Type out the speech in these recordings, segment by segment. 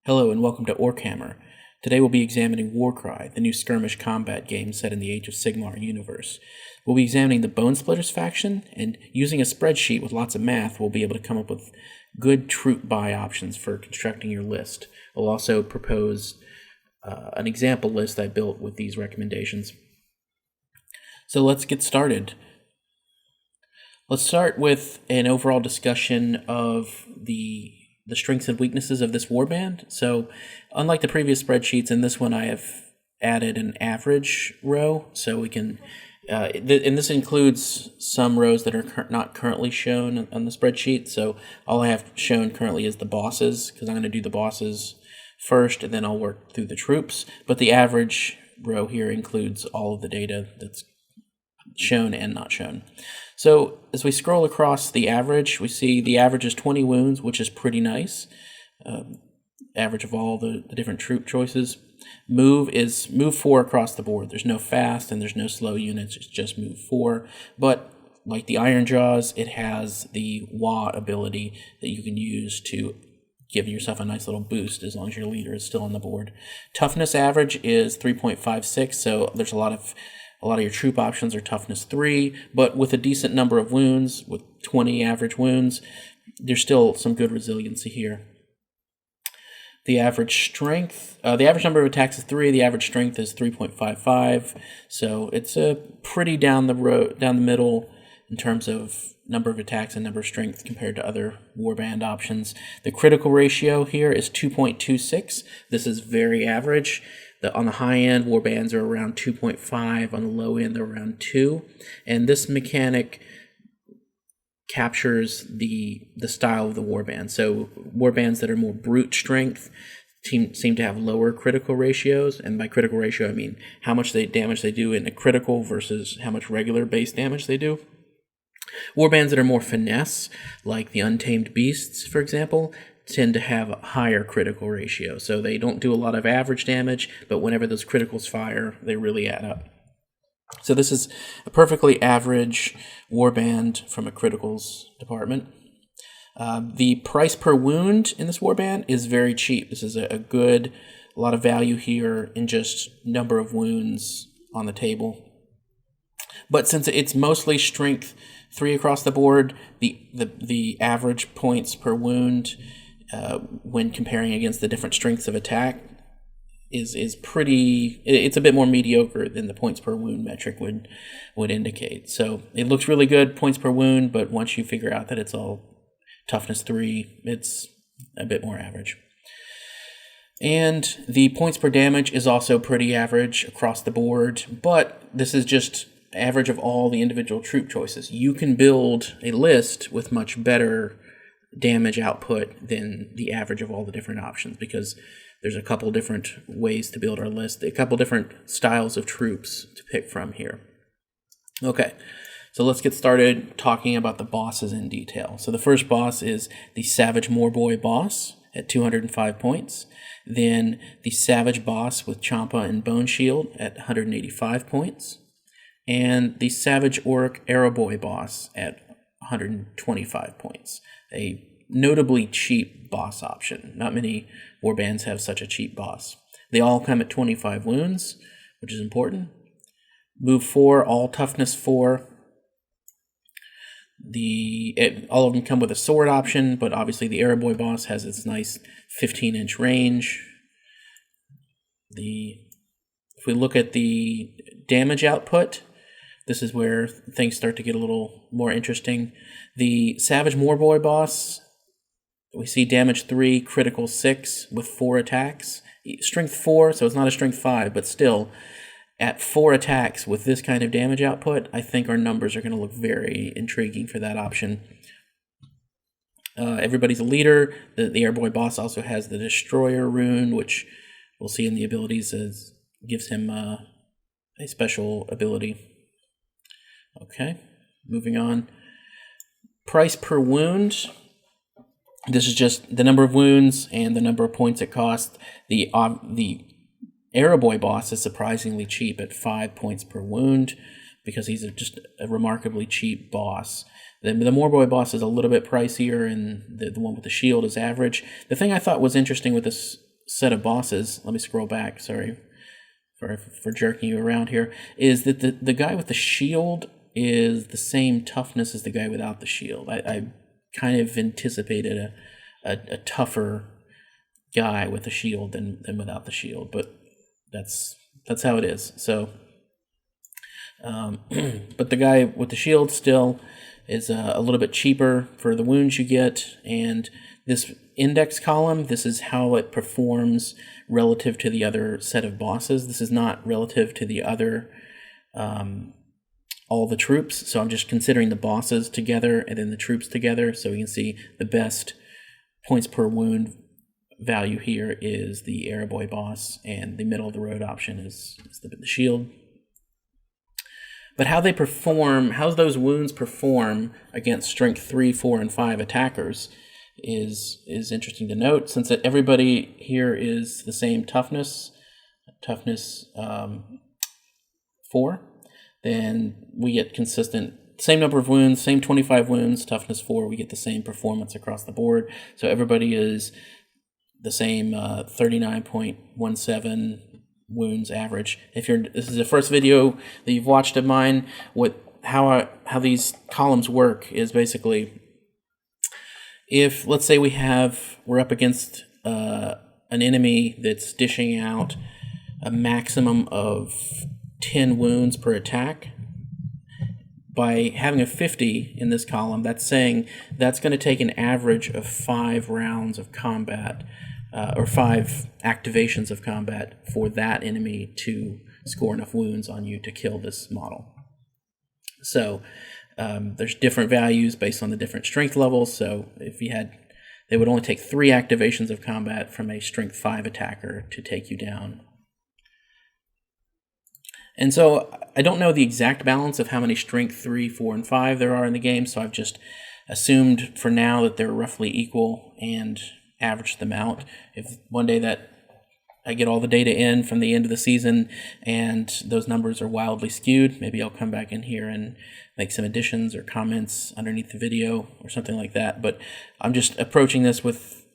Hello and welcome to Warhammer. Today we'll be examining Warcry, the new skirmish combat game set in the Age of Sigmar universe. We'll be examining the Bonesplitterz faction, and using a spreadsheet with lots of math, we'll be able to come up with good troop buy options for constructing your list. We'll also propose an example list I built with these recommendations. So let's get started. Let's start with an overall discussion of the strengths and weaknesses of this warband. So unlike the previous spreadsheets, in this one I have added an average row, so we can and this includes some rows that are not currently shown on the spreadsheet. So all I have shown currently is the bosses, because I'm going to do the bosses first and then I'll work through the troops. But the average row here includes all of the data that's shown and not shown. So as we scroll across the average, we see the average is 20 wounds, which is pretty nice. Average of all the different troop choices. Move is move 4 across the board. There's no fast and there's no slow units. It's just move 4. But like the Iron Jaws, it has the Wah ability that you can use to give yourself a nice little boost as long as your leader is still on the board. Toughness average is 3.56, so there's a lot of your troop options are toughness 3, but with a decent number of wounds, with 20 average wounds, there's still some good resiliency here. The average strength, the average number of attacks is 3, the average strength is 3.55, so it's a pretty down the middle in terms of number of attacks and number of strength compared to other warband options. The critical ratio here is 2.26. This is very average. On the high end, warbands are around 2.5. On the low end, they're around 2. And this mechanic captures the style of the warband. So warbands that are more brute strength seem to have lower critical ratios. And by critical ratio, I mean how much damage they do in a critical versus how much regular base damage they do. Warbands that are more finesse, like the Untamed Beasts, for example, tend to have a higher critical ratio. So they don't do a lot of average damage, but whenever those criticals fire, they really add up. So this is a perfectly average warband from a criticals department. The price per wound in this warband is very cheap. This is a lot of value here in just number of wounds on the table. But since it's mostly strength 3 across the board, the average points per wound when comparing against the different strengths of attack is pretty, it's a bit more mediocre than the points per wound metric would indicate. So it looks really good, points per wound, but once you figure out that it's all toughness 3, it's a bit more average. And the points per damage is also pretty average across the board, but this is just average of all the individual troop choices. You can build a list with much better damage output than the average of all the different options, because there's a couple different ways to build our list, a couple different styles of troops to pick from here. Okay, so let's get started talking about the bosses in detail. So the first boss is the Savage Moorboy boss at 205 points. Then the Savage boss with Champa and Bone Shield at 185 points. And the Savage Orc Arrowboy boss at 125 points. A notably cheap boss option. Not many warbands have such a cheap boss. They all come at 25 wounds, which is important. Move 4, all toughness 4. All of them come with a sword option, but obviously the Arrowboy boss has its nice 15-inch range. If we look at the damage output, this is where things start to get a little more interesting. The Savage Moorboy boss, we see damage 3, critical 6 with 4 attacks. Strength 4, so it's not a strength 5, but still, at 4 attacks with this kind of damage output, I think our numbers are going to look very intriguing for that option. Everybody's a leader. The Airboy boss also has the Destroyer rune, which we'll see in the abilities gives him a special ability. Okay, moving on. Price per wound. This is just the number of wounds and the number of points it costs. The Arrowboy boss is surprisingly cheap at 5 points per wound because he's just a remarkably cheap boss. The Moorboy boss is a little bit pricier, and the one with the shield is average. The thing I thought was interesting with this set of bosses, let me scroll back, sorry for jerking you around here, is that the guy with the shield is the same toughness as the guy without the shield. I kind of anticipated a tougher guy with a shield than without the shield, but that's how it is. So, but the guy with the shield still is a little bit cheaper for the wounds you get, and this index column, this is how it performs relative to the other set of bosses. This is not relative to the other all the troops, so I'm just considering the bosses together and then the troops together, so we can see the best points per wound value here is the Arrowboy boss, and the middle of the road option is the shield. But how those wounds perform against strength 3, 4, and 5 attackers is interesting to note, since that everybody here is the same toughness 4, then we get consistent, same number of wounds, same 25 wounds, toughness 4, we get the same performance across the board. So everybody is the same 39.17 wounds average. If this is the first video that you've watched of mine, how these columns work is basically, if let's say we're up against an enemy that's dishing out a maximum of 10 wounds per attack, by having a 50 in this column, that's saying that's going to take an average of 5 rounds of combat, or 5 activations of combat for that enemy to score enough wounds on you to kill this model. So there's different values based on the different strength levels. So if they would only take 3 activations of combat from a strength 5 attacker to take you down. And so I don't know the exact balance of how many strength 3, 4, and 5 there are in the game, so I've just assumed for now that they're roughly equal and averaged them out. If one day that I get all the data in from the end of the season and those numbers are wildly skewed, maybe I'll come back in here and make some additions or comments underneath the video or something like that. But I'm just approaching this with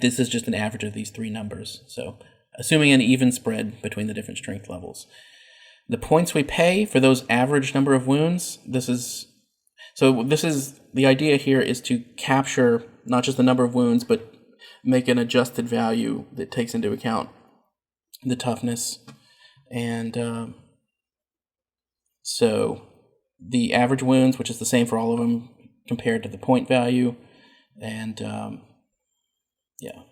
this is just an average of these 3 numbers. So assuming an even spread between the different strength levels. The points we pay for those average number of wounds, this is the idea here is to capture not just the number of wounds, but make an adjusted value that takes into account the toughness. And so the average wounds, which is the same for all of them, compared to the point value. And yeah.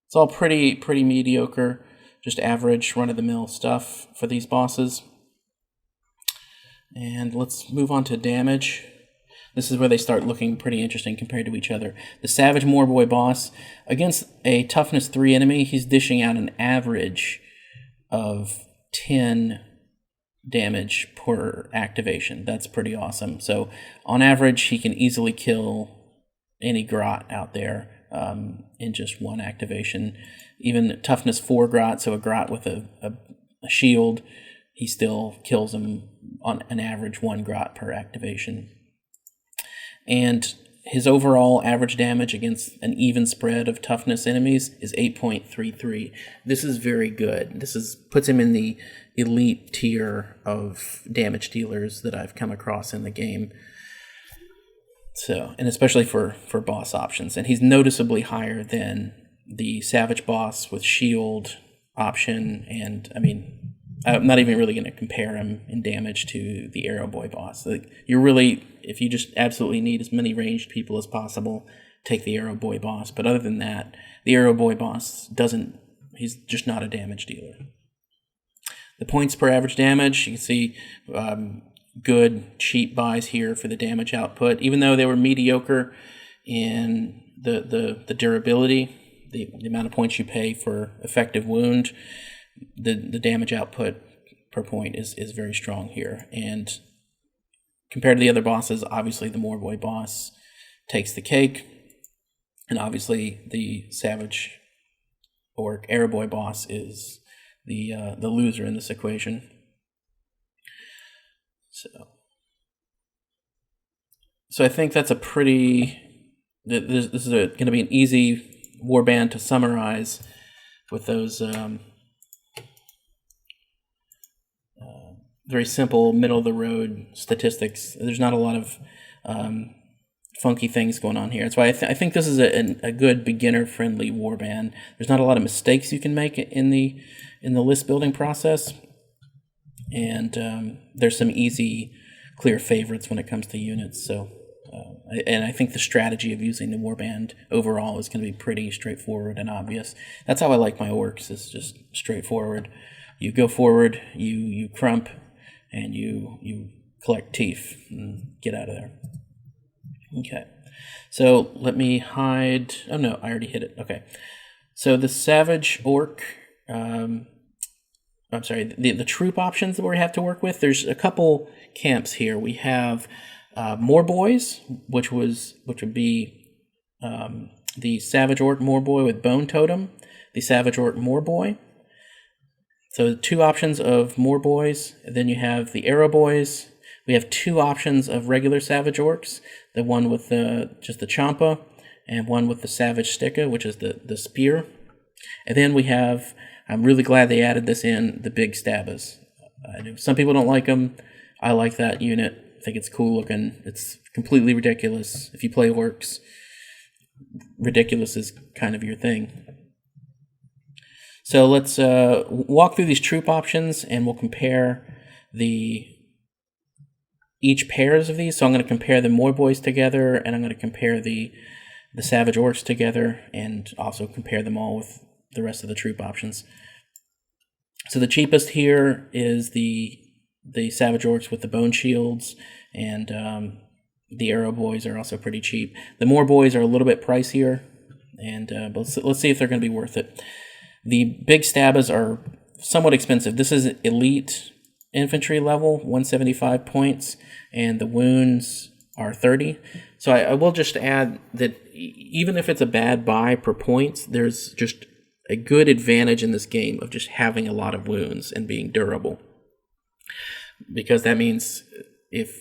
It's all pretty mediocre, just average run-of-the-mill stuff for these bosses. And let's move on to damage. This is where they start looking pretty interesting compared to each other. The Savage Moorboy boss, against a toughness 3 enemy, he's dishing out an average of 10 damage per activation. That's pretty awesome. So on average, he can easily kill any grot out there in just 1 activation. Even toughness 4 grot, so a grot with a shield, he still kills him on an average 1 grot per activation. And his overall average damage against an even spread of toughness enemies is 8.33. This is very good. Puts him in the elite tier of damage dealers that I've come across in the game. So, and especially for boss options. And he's noticeably higher than the Savage boss with shield option. And I mean, I'm not even really going to compare him in damage to the Arrowboy boss. If you just absolutely need as many ranged people as possible, take the Arrowboy boss. But other than that, the Arrowboy boss he's just not a damage dealer. The points per average damage, you can see good cheap buys here for the damage output, even though they were mediocre in the durability, the amount of points you pay for effective wound, the damage output per point is very strong here. And compared to the other bosses, obviously the Moorboy boss takes the cake, and obviously the Savage or Arrowboy boss is the loser in this equation. So I think that's this is going to be an easy warband to summarize with those very simple middle-of-the-road statistics. There's not a lot of funky things going on here. That's why I think this is a good beginner-friendly warband. There's not a lot of mistakes you can make in the list building process, and there's some easy, clear favorites when it comes to units. So, and I think the strategy of using the warband overall is going to be pretty straightforward and obvious. That's how I like my orcs. It's just straightforward. You go forward, you crump, and you collect teeth and get out of there. Okay, so let me hide. Oh no, I already hit it. Okay, so the savage orc. I'm sorry. The troop options that we have to work with. There's a couple camps here. We have more boys, which would be the savage orc more boy with bone totem, the savage orc more boy. So 2 options of more boys. And then you have the arrow boys. We have 2 options of regular savage orcs. The one with just the champa, and one with the savage sticka, which is the spear. And then we have, I'm really glad they added this in, the big stabbas. I know some people don't like them. I like that unit. I think it's cool looking. It's completely ridiculous. If you play orcs, ridiculous is kind of your thing. So let's walk through these troop options, and we'll compare each pairs of these. So I'm going to compare the more boys together, and I'm going to compare the savage orcs together, and also compare them all with the rest of the troop options. So the cheapest here is the savage orcs with the bone shields, and the arrow boys are also pretty cheap. The more boys are a little bit pricier, and but let's see if they're going to be worth it. The big stabbas are somewhat expensive. This is elite infantry level, 175 points, and the wounds are 30. So I will just add that even if it's a bad buy per points, there's just a good advantage in this game of just having a lot of wounds and being durable. Because that means if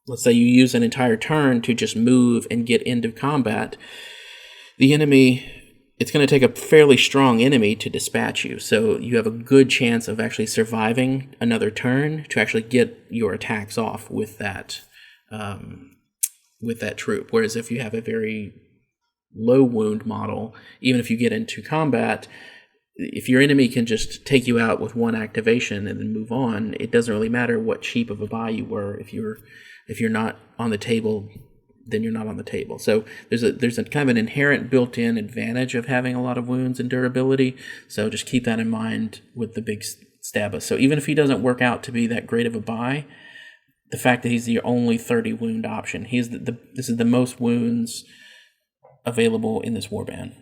let's say you use an entire turn to just move and get into combat, the enemy, it's going to take a fairly strong enemy to dispatch you. So you have a good chance of actually surviving another turn to actually get your attacks off with that troop. Whereas if you have a very low wound model, even if you get into combat, if your enemy can just take you out with one activation and then move on, it doesn't really matter what cheap of a buy you were. If you're not on the table, then you're not on the table. So there's a kind of an inherent built-in advantage of having a lot of wounds and durability. So just keep that in mind with the big stabba. So even if he doesn't work out to be that great of a buy, the fact that he's the only 30 wound option, this is the most wounds available in this warband.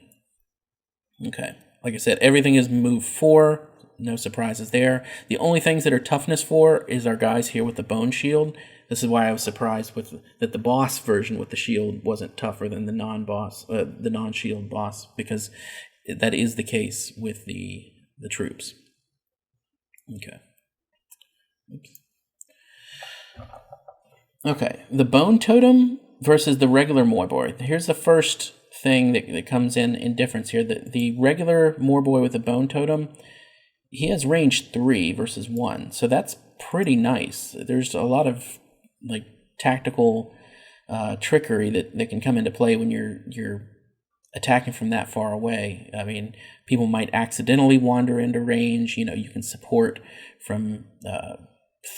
Okay, like I said, everything is move 4. No surprises there. The only things that are toughness 4 is our guys here with the bone shield. This is why I was surprised that the boss version with the shield wasn't tougher than the non-shield boss, because that is the case with the troops. Okay. Oops. Okay, the bone totem versus the regular Morboy. Here's the first thing that comes in difference here. The regular Morboy with the bone totem, he has range 3 versus 1, so that's pretty nice. There's a lot of like tactical trickery that can come into play when you're attacking from that far away. I mean, people might accidentally wander into range. You can support from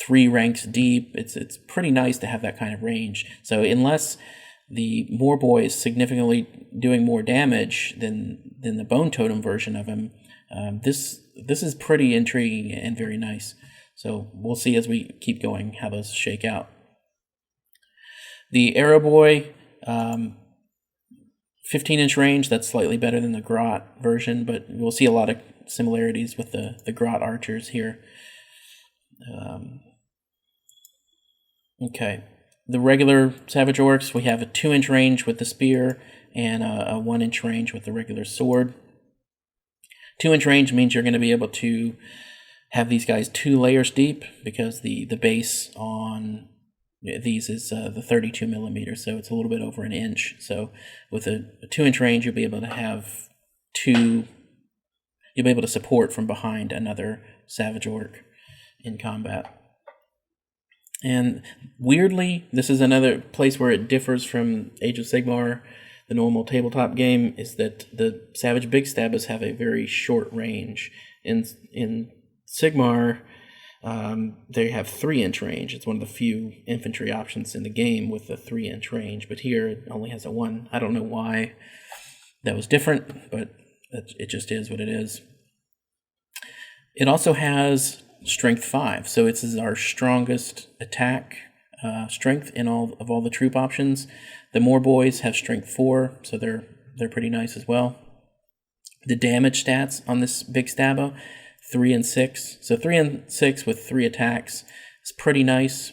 3 ranks deep. It's pretty nice to have that kind of range. So unless the Morboy is significantly doing more damage than the bone totem version of him, this is pretty intriguing and very nice. So we'll see as we keep going how those shake out. The Arrow Boy, 15-inch range, that's slightly better than the Grot version, but we'll see a lot of similarities with the Grot archers here. Okay, the regular Savage Orcs, we have a 2-inch range with the spear and a 1-inch range with the regular sword. 2-inch range means you're going to be able to have these guys 2 layers deep, because the base on these is the 32 millimeters, so it's a little bit over an inch. So with a 2-inch range, you'll be able to have you'll be able to support from behind another Savage Orc in combat. And weirdly, this is another place where it differs from Age of Sigmar, the normal tabletop game, is that the Savage Big Stabbers have a very short range. In Sigmar, they have 3-inch range. It's one of the few infantry options in the game with a 3-inch range, but here it only has a 1. I don't know why that was different, but it just is what it is. It also has Strength 5, so this is our strongest attack strength in all the troop options. The More Boys have Strength 4, so they're pretty nice as well. The damage stats on this Big Stabbo, 3 and 6. So 3 and 6 with 3 attacks is pretty nice.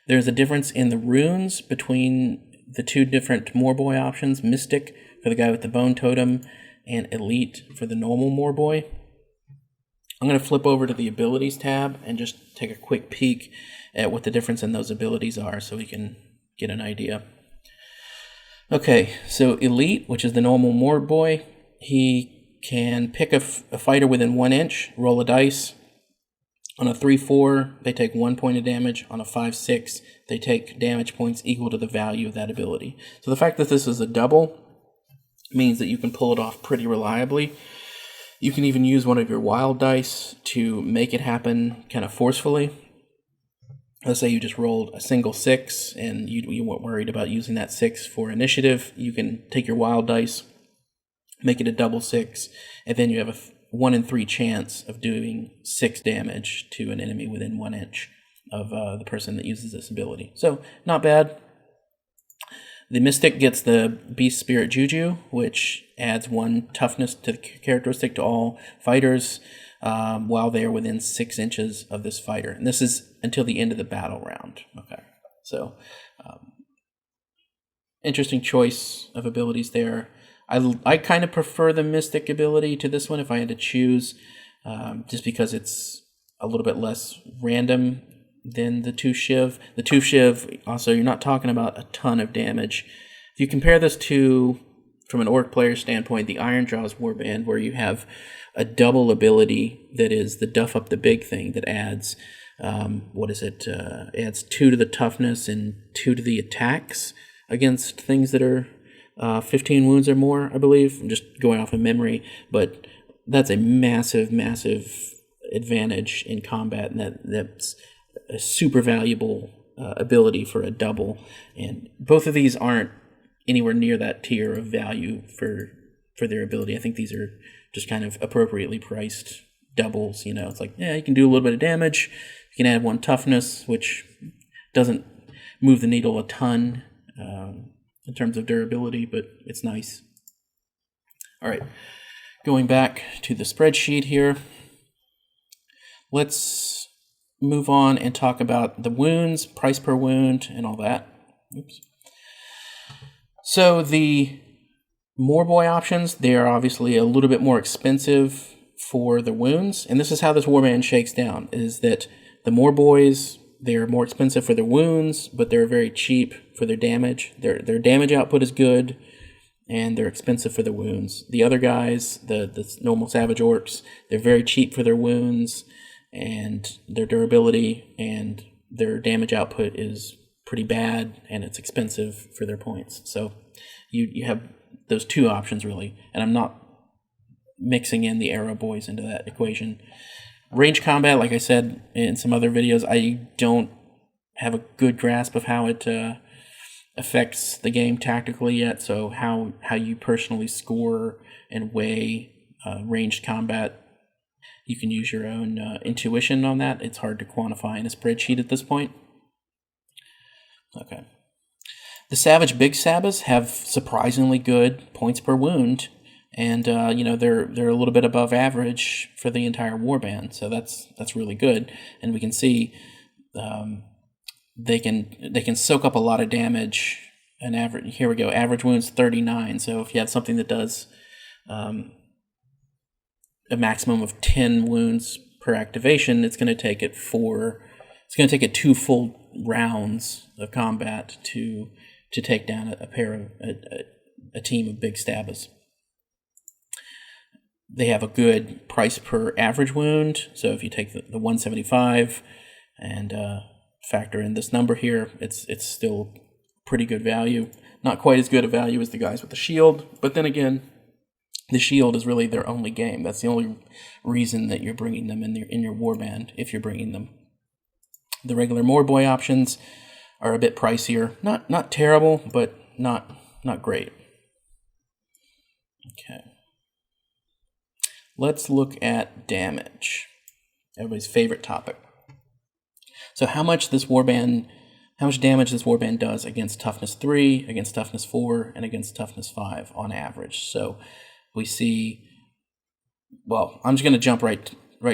There's a difference in the runes between the two different Morboy options, Mystic for the guy with the Bone Totem, and Elite for the normal Morboy. I'm going to flip over to the Abilities tab and just take a quick peek at what the difference in those abilities are so we can get an idea. Okay, so Elite, which is the normal Morboy, he can pick a fighter within 1 inch, roll a dice. On a 3-4, they take 1 point of damage. On a 5-6, they take damage points equal to the value of that ability. So the fact that this is a double means that you can pull it off pretty reliably. You can even use one of your wild dice to make it happen kind of forcefully. Let's say you just rolled a single 6 and you weren't worried about using that 6 for initiative. You can take your wild dice, make it a double 6, and then you have a 1 in 3 chance of doing 6 damage to an enemy within 1 inch of the person that uses this ability. So, not bad. The Mystic gets the Beast Spirit Juju, which adds 1 toughness to the characteristic to all fighters while they are within 6 inches of this fighter. And this is until the end of the battle round. Okay, so interesting choice of abilities there. I kind of prefer the Mystic ability to this one if I had to choose, just because it's a little bit less random than the 2 Shiv. The 2 Shiv, also, you're not talking about a ton of damage. If you compare this to, from an Orc player standpoint, the Ironjawz Warband, where you have a double ability that is the Duff Up the Big thing that adds, adds 2 to the toughness and 2 to the attacks against things that are 15 wounds or more, I believe. I'm just going off of memory, but that's a massive, massive advantage in combat, and that's a super valuable ability for a double. And both of these aren't anywhere near that tier of value for their ability. I think these are just kind of appropriately priced doubles. You know, it's like, yeah, you can do a little bit of damage. You can add 1 toughness, which doesn't move the needle a ton in terms of durability, but it's nice. All right, going back to the spreadsheet here, let's move on and talk about the wounds, price per wound, and all that. Oops. So the Morboy options, they are obviously a little bit more expensive for the wounds, and this is how this warband shakes down, is that the Morboys, they're more expensive for their wounds, but they're very cheap for their damage. Their damage output is good, and they're expensive for the wounds. The other guys, the normal Savage Orcs, they're very cheap for their wounds and their durability, and their damage output is pretty bad, and it's expensive for their points. So you have those 2 options, really, and I'm not mixing in the Arrow Boys into that equation. Range combat, like I said in some other videos, I don't have a good grasp of how it affects the game tactically yet, so how you personally score and weigh ranged combat, you can use your own intuition on that. It's hard to quantify in a spreadsheet at this point. Okay. The Savage Big Sabbas have surprisingly good points per wound, and they're a little bit above average for the entire warband, so that's really good. And we can see they can soak up a lot of damage. An average, here we go, average wounds 39. So if you have something that does a maximum of 10 wounds per activation, it's going to take it 4. It's it's going to take it 2 full rounds of combat to take down a team of big stabbers. They have a good price per average wound, so if you take the 175 and factor in this number here, it's still pretty good value. Not quite as good a value as the guys with the shield, but then again, the shield is really their only game. That's the only reason that you're bringing them in your warband, if you're bringing them. The regular Morboy options are a bit pricier. Not terrible, but not great. Okay. Let's look at damage. Everybody's favorite topic. So how much damage this warband does against toughness 3, against toughness 4, and against toughness 5 on average. So we see, well, I'm just going to jump right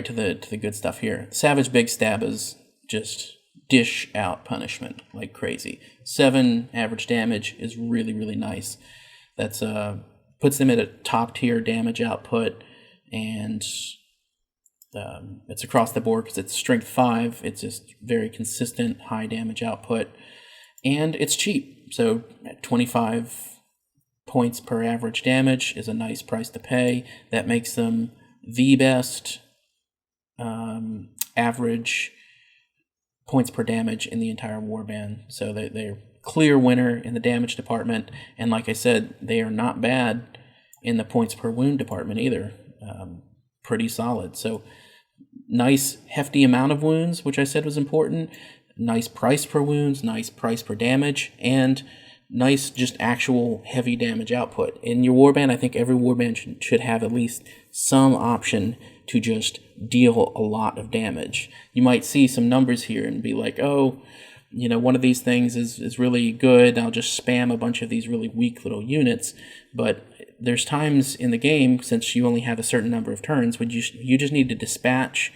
to the good stuff here. Savage Big Stabbers just dish out punishment like crazy. 7 average damage is really, really nice. That's puts them at a top tier damage output, and it's across the board because it's strength 5. It's just very consistent high damage output, and it's cheap. So at 25 points per average damage is a nice price to pay. That makes them the best average points per damage in the entire warband. So they're clear winner in the damage department, and like I said, they are not bad in the points per wound department either. Pretty solid. So nice hefty amount of wounds, which I said was important. Nice price per wounds, nice price per damage, and nice just actual heavy damage output. In your warband, I think every warband should have at least some option to just deal a lot of damage. You might see some numbers here and be like, oh, one of these things is really good. I'll just spam a bunch of these really weak little units. But there's times in the game, since you only have a certain number of turns, when you just need to dispatch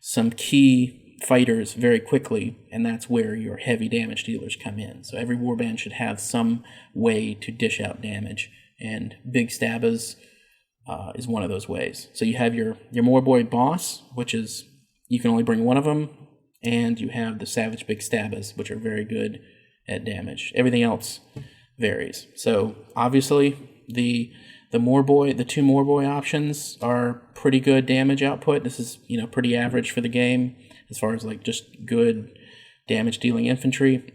some key fighters very quickly, and that's where your heavy damage dealers come in. So every warband should have some way to dish out damage, and Big Stabbers is one of those ways. So you have your Morboy boss, which is, you can only bring one of them, and you have the Savage Big Stabbers, which are very good at damage. Everything else varies. So obviously the two Morboy options are pretty good damage output. This is pretty average for the game as far as like just good damage dealing infantry.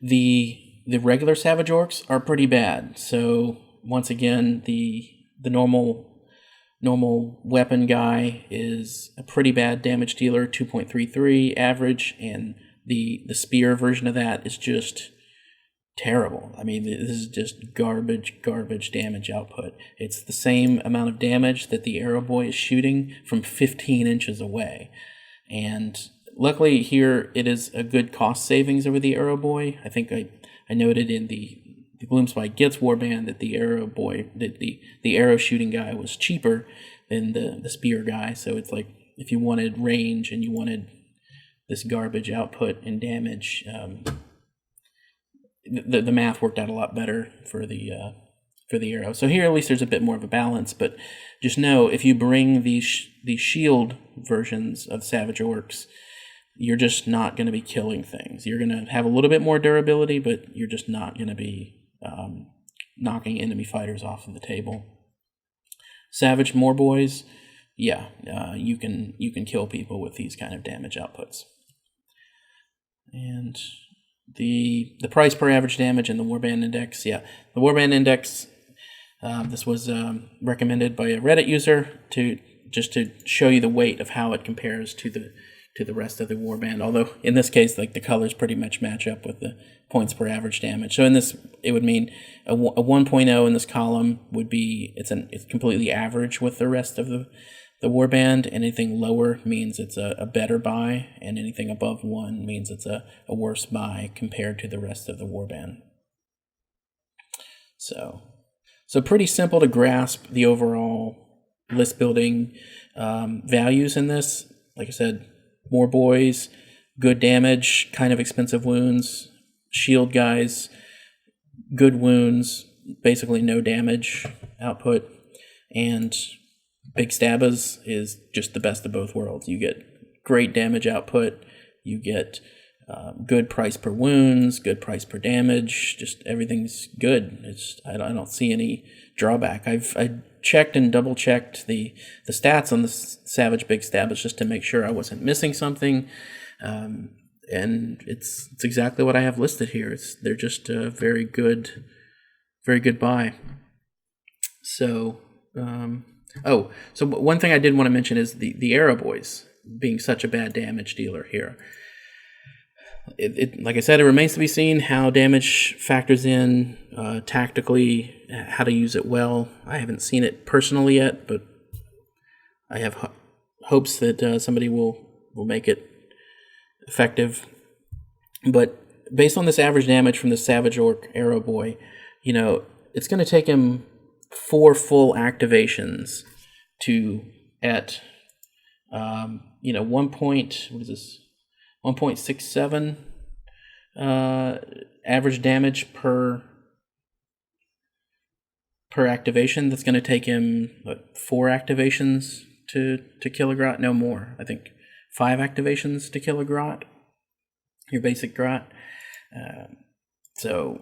The regular Savage Orcs are pretty bad. So once again, the normal weapon guy is a pretty bad damage dealer, 2.33 average, and the spear version of that is just terrible. I mean, this is just garbage damage output. It's the same amount of damage that the Arrow Boy is shooting from 15 inches away. And luckily here it is a good cost savings over the Arrow Boy. I think I noted in the Gloomspite Gets warband that the Arrow Boy, the arrow shooting guy was cheaper than the spear guy. So it's like if you wanted range and you wanted this garbage output and damage, the math worked out a lot better for the arrow. So here at least there's a bit more of a balance, but just know if you bring these shield versions of Savage Orcs, you're just not going to be killing things. You're going to have a little bit more durability, but you're just not going to be knocking enemy fighters off of the table. Savage Morboys, you can kill people with these kind of damage outputs. And the price per average damage and the Warband Index, the Warband Index, this was recommended by a Reddit user to show you the weight of how it compares to the rest of the warband. Although in this case, like the colors pretty much match up with the points per average damage. So in this, it would mean a 1.0 in this column would be it's completely average with the rest of the warband. Anything lower means it's a better buy, and anything above 1 means it's a worse buy compared to the rest of the warband. So pretty simple to grasp the overall list building values in this. Like I said, more boys, good damage, kind of expensive wounds. Shield guys, good wounds, basically no damage output. And Big Stabbers is just the best of both worlds. You get great damage output You get good price per wounds, good price per damage. Just everything's good. I don't see any drawback. I checked and double checked the stats on the Savage Big Stabbers just to make sure I wasn't missing something. And it's exactly what I have listed here. They're just a very good buy. So, so one thing I did want to mention is the Arrow Boys being such a bad damage dealer here. Like I said, it remains to be seen how damage factors in tactically, how to use it well. I haven't seen it personally yet, but I have hopes that somebody will make it effective. But based on this average damage from the Savage Orc Arrow Boy, it's going to take him 4 full activations to at 1.67 average damage per activation. That's going to take him 4 activations to kill a grot. No more. I think 5 activations to kill a grot. Your basic grot. So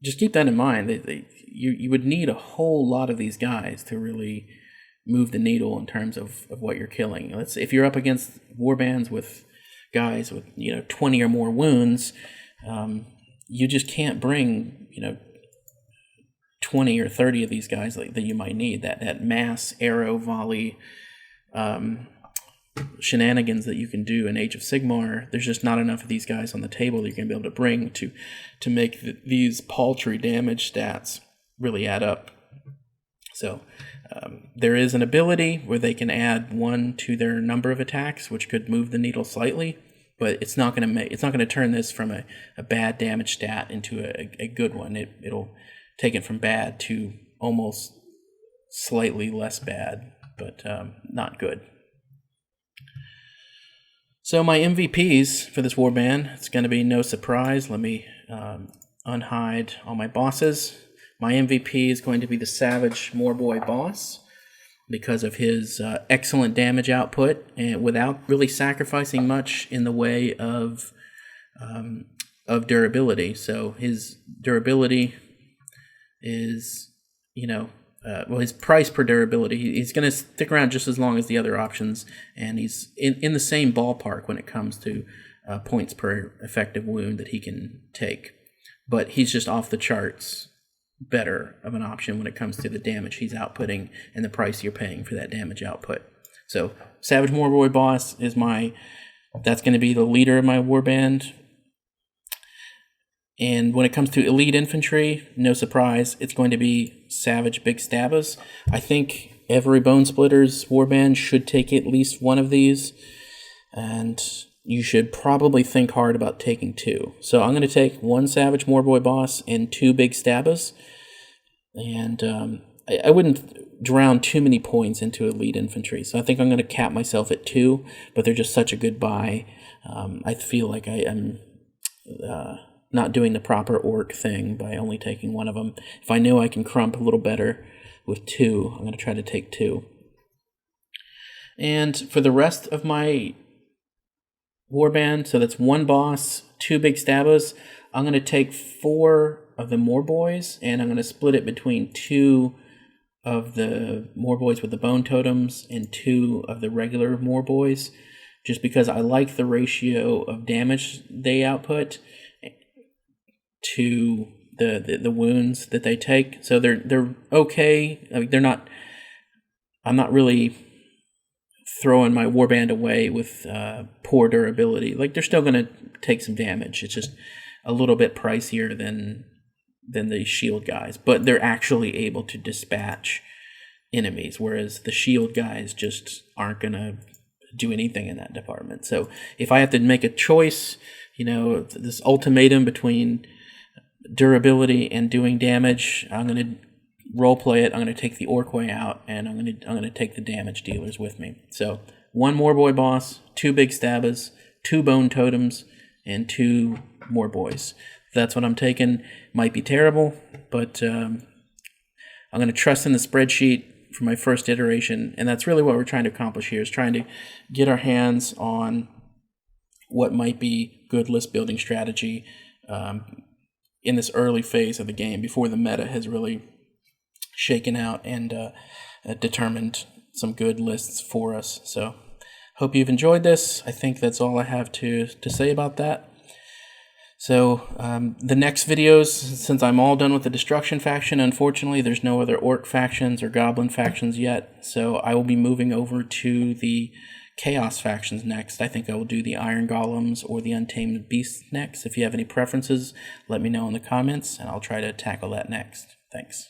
just keep that in mind. You would need a whole lot of these guys to really move the needle in terms of what you're killing. If you're up against warbands with guys with 20 or more wounds, you just can't bring 20 or 30 of these guys that you might need. That mass arrow volley shenanigans that you can do in Age of Sigmar, there's just not enough of these guys on the table that you're going to be able to bring to make these paltry damage stats really add up. So there is an ability where they can add 1 to their number of attacks, which could move the needle slightly, but it's not going to turn this from a bad damage stat into a good one. It'll take it from bad to almost slightly less bad, but not good. So my MVPs for this warband, it's going to be no surprise. Let me unhide all my bosses. My MVP is going to be the Savage Moorboy boss because of his excellent damage output and without really sacrificing much in the way of durability. So his durability is, his price per durability, he's going to stick around just as long as the other options, and he's in the same ballpark when it comes to points per effective wound that he can take. But he's just off the charts better of an option when it comes to the damage he's outputting and the price you're paying for that damage output. So Savage Moorboy boss is that's going to be the leader of my warband. And when it comes to elite infantry, no surprise, it's going to be Savage Big Stabbers. I think every Bonesplitterz warband should take at least one of these, and you should probably think hard about taking 2. So I'm going to take 1 Savage Moorboy boss and 2 Big Stabbers, and I wouldn't drown too many points into elite infantry. So I think I'm going to cap myself at 2, but they're just such a good buy. I feel like I am not doing the proper orc thing by only taking 1 of them. If I know I can crump a little better with 2, I'm going to try to take 2. And for the rest of my warband, so that's 1 boss, 2 Big Stabbers, I'm going to take 4 of the Moorboys, and I'm going to split it between 2 of the Moorboys with the bone totems and 2 of the regular Moorboys, just because I like the ratio of damage they output to the wounds that they take. So they're okay. I mean, I'm not really throwing my warband away with poor durability. Like, they're still going to take some damage. It's just a little bit pricier than the shield guys, but they're actually able to dispatch enemies, whereas the shield guys just aren't going to do anything in that department. So if I have to make a choice, this ultimatum between durability and doing damage, I'm going to role play it. I'm going to take the orc way out, and I'm going to take the damage dealers with me. So 1 Moorboy boss, 2 Big Stabbers, 2 bone totems, and 2 Moorboys. That's what I'm taking. Might be terrible, but I'm going to trust in the spreadsheet for my first iteration, and that's really what we're trying to accomplish here, is trying to get our hands on what might be good list building strategy in this early phase of the game before the meta has really shaken out and determined some good lists for us. So hope you've enjoyed this. I think that's all I have to say about that. So the next videos, since I'm all done with the Destruction faction, unfortunately there's no other Orc factions or Goblin factions yet, so I will be moving over to the Chaos factions next. I think I will do the Iron Golems or the Untamed Beasts next. If you have any preferences, let me know in the comments, and I'll try to tackle that next. Thanks.